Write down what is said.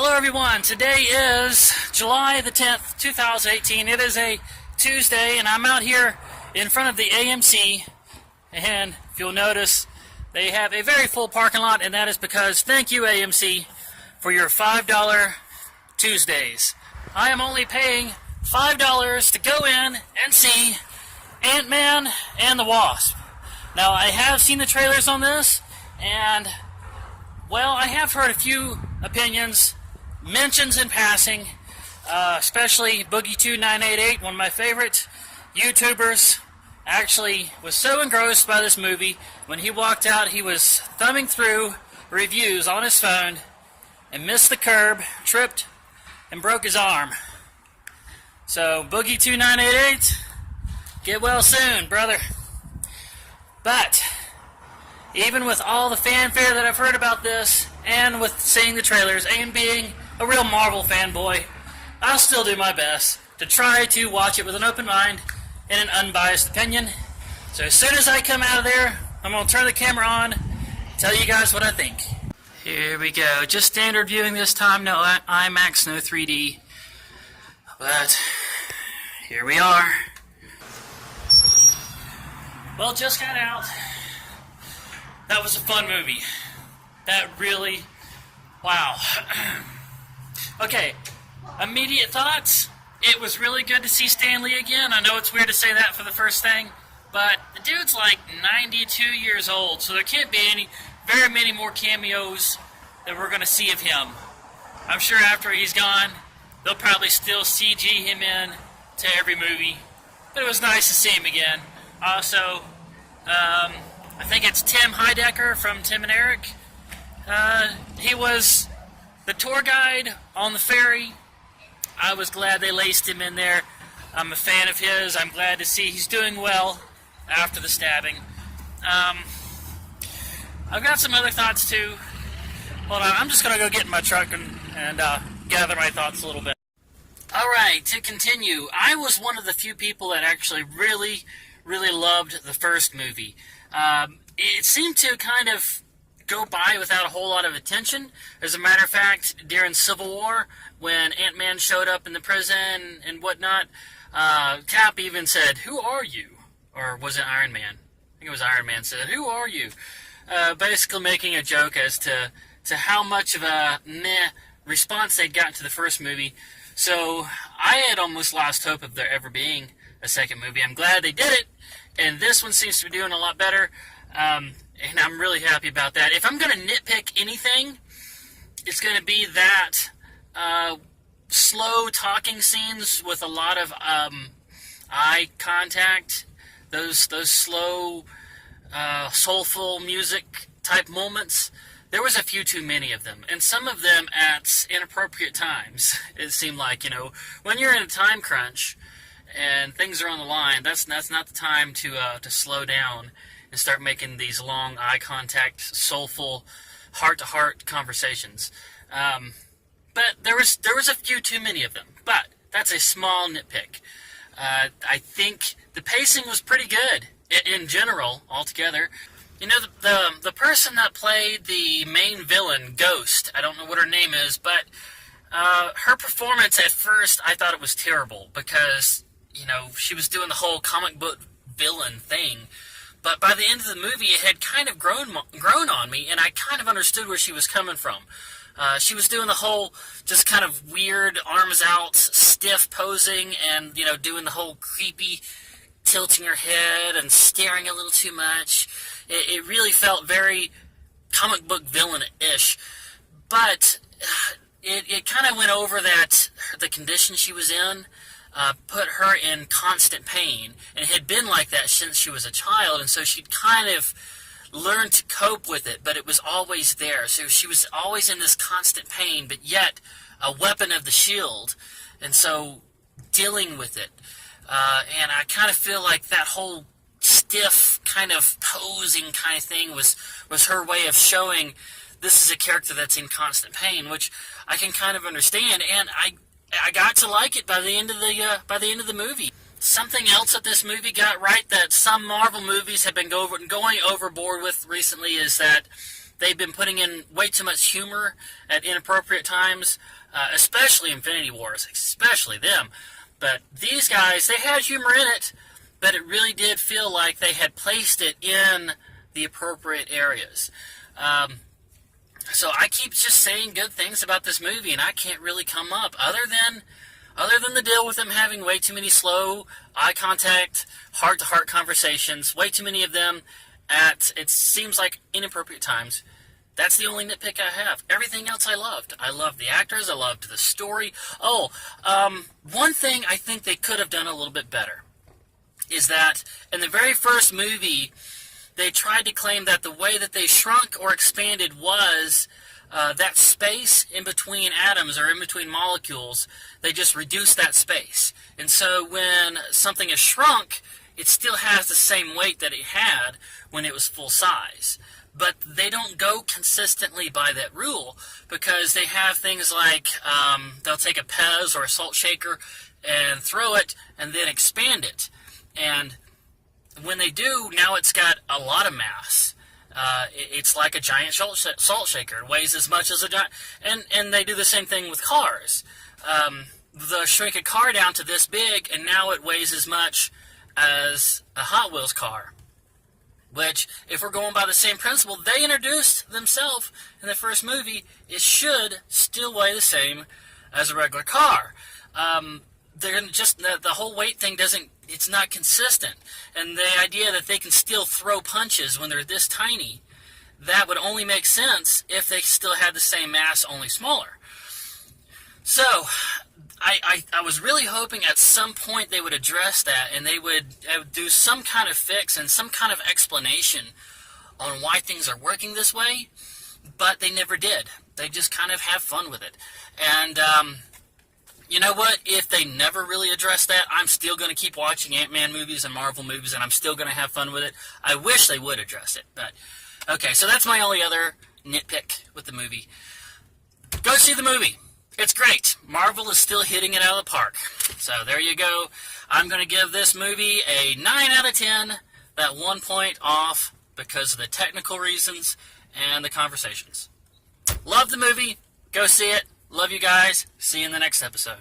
Hello everyone, today is July the 10th, 2018. It is a Tuesday and I'm out here in front of the AMC, and if you'll notice they have a very full parking lot, and that is because thank you AMC for your $5 Tuesdays. I am only paying $5 to go in and see Ant-Man and the Wasp. Now I have seen the trailers on this, and well, I have heard a few opinions, mentions in passing, especially Boogie2988, one of my favorite YouTubers, actually was so engrossed by this movie, when he walked out he was thumbing through reviews on his phone and missed the curb, tripped, and broke his arm. So Boogie2988, get well soon, brother. But even with all the fanfare that I've heard about this, and with seeing the trailers, and being a real Marvel fanboy, I'll still do my best to try to watch it with an open mind and an unbiased opinion. So as soon as I come out of there, I'm going to turn the camera on, tell you guys what I think. Here we go. Just standard viewing this time, no IMAX, no 3D. But here we are. Well, just got out. That was a fun movie. That really, wow. Okay, immediate thoughts. It was really good to see Stan Lee again. I know it's weird to say that for the first thing, but the dude's like 92 years old, so there can't be very many more cameos that we're going to see of him. I'm sure after he's gone, they'll probably still CG him in to every movie, but it was nice to see him again. Also, I think it's Tim Heidecker from Tim and Eric. He was the tour guide on the ferry. I was glad they laced him in there. I'm a fan of his. I'm glad to see he's doing well after the stabbing. I've got some other thoughts too. Hold on, I'm just going to go get in my truck and gather my thoughts a little bit. Alright, to continue, I was one of the few people that actually really loved the first movie. It seemed to kind of go by without a whole lot of attention. As a matter of fact, during Civil War, when Ant-Man showed up in the prison and whatnot, Cap even said, "Who are you?" Or was it Iron Man? I think it was Iron Man said, "Who are you?" Basically making a joke as to how much of a meh response they'd gotten to the first movie. So I had almost lost hope of there ever being a second movie. I'm glad they did it, and this one seems to be doing a lot better, and I'm really happy about that. If I'm going to nitpick anything, it's going to be that slow talking scenes with a lot of eye contact, those slow, soulful music type moments. There was a few too many of them, and some of them at inappropriate times. It seemed like, when you're in a time crunch and things are on the line, that's not the time to slow down and start making these long eye contact, soulful, heart-to-heart conversations. But there was a few too many of them. But that's a small nitpick. I think the pacing was pretty good in general, altogether. The person that played the main villain, Ghost, I don't know what her name is, but her performance at first, I thought it was terrible because, she was doing the whole comic book villain thing. But by the end of the movie, it had kind of grown on me, and I kind of understood where she was coming from. She was doing the whole just kind of weird, arms out, stiff posing, and, doing the whole creepy tilting her head and staring a little too much. It really felt very comic book villain-ish. But it kind of went over that the condition she was in put her in constant pain, and it had been like that since she was a child, and so she'd kind of learned to cope with it, but it was always there. So she was always in this constant pain, but yet a weapon of the shield, and so dealing with it. And I kind of feel like that whole stiff kind of posing kind of thing was her way of showing this is a character that's in constant pain, which I can kind of understand, and I got to like it by the end of the movie. Something else that this movie got right that some Marvel movies have been going overboard with recently is that they've been putting in way too much humor at inappropriate times, especially Infinity Wars, especially them. But these guys, they had humor in it, but it really did feel like they had placed it in the appropriate areas. So I keep just saying good things about this movie, and I can't really come up other than the deal with them having way too many slow eye contact, heart-to-heart conversations, way too many of them at, it seems like, inappropriate times. That's the only nitpick I have. Everything else I loved. I loved the actors. I loved the story. One thing I think they could have done a little bit better is that in the very first movie, they tried to claim that the way that they shrunk or expanded was that space in between atoms or in between molecules. They just reduced that space. And so when something is shrunk, it still has the same weight that it had when it was full size. But they don't go consistently by that rule, because they have things like they'll take a Pez or a salt shaker and throw it and then expand it. And when they do, now it's got a lot of mass. It's like a giant salt shaker. It weighs as much as a giant... And they do the same thing with cars. They'll shrink a car down to this big, and now it weighs as much as a Hot Wheels car. Which, if we're going by the same principle they introduced themselves in the first movie, it should still weigh the same as a regular car. They're just the whole weight thing doesn't... It's not consistent. And the idea that they can still throw punches when they're this tiny, that would only make sense if they still had the same mass, only smaller. So, I was really hoping at some point they would address that, and they would do some kind of fix and some kind of explanation on why things are working this way, but they never did. They just kind of have fun with it. And, you know what? If they never really address that, I'm still going to keep watching Ant-Man movies and Marvel movies, and I'm still going to have fun with it. I wish they would address it, but... Okay, so that's my only other nitpick with the movie. Go see the movie. It's great. Marvel is still hitting it out of the park. So there you go. I'm going to give this movie a 9 out of 10. That 1 point off because of the technical reasons and the conversations. Love the movie. Go see it. Love you guys. See you in the next episode.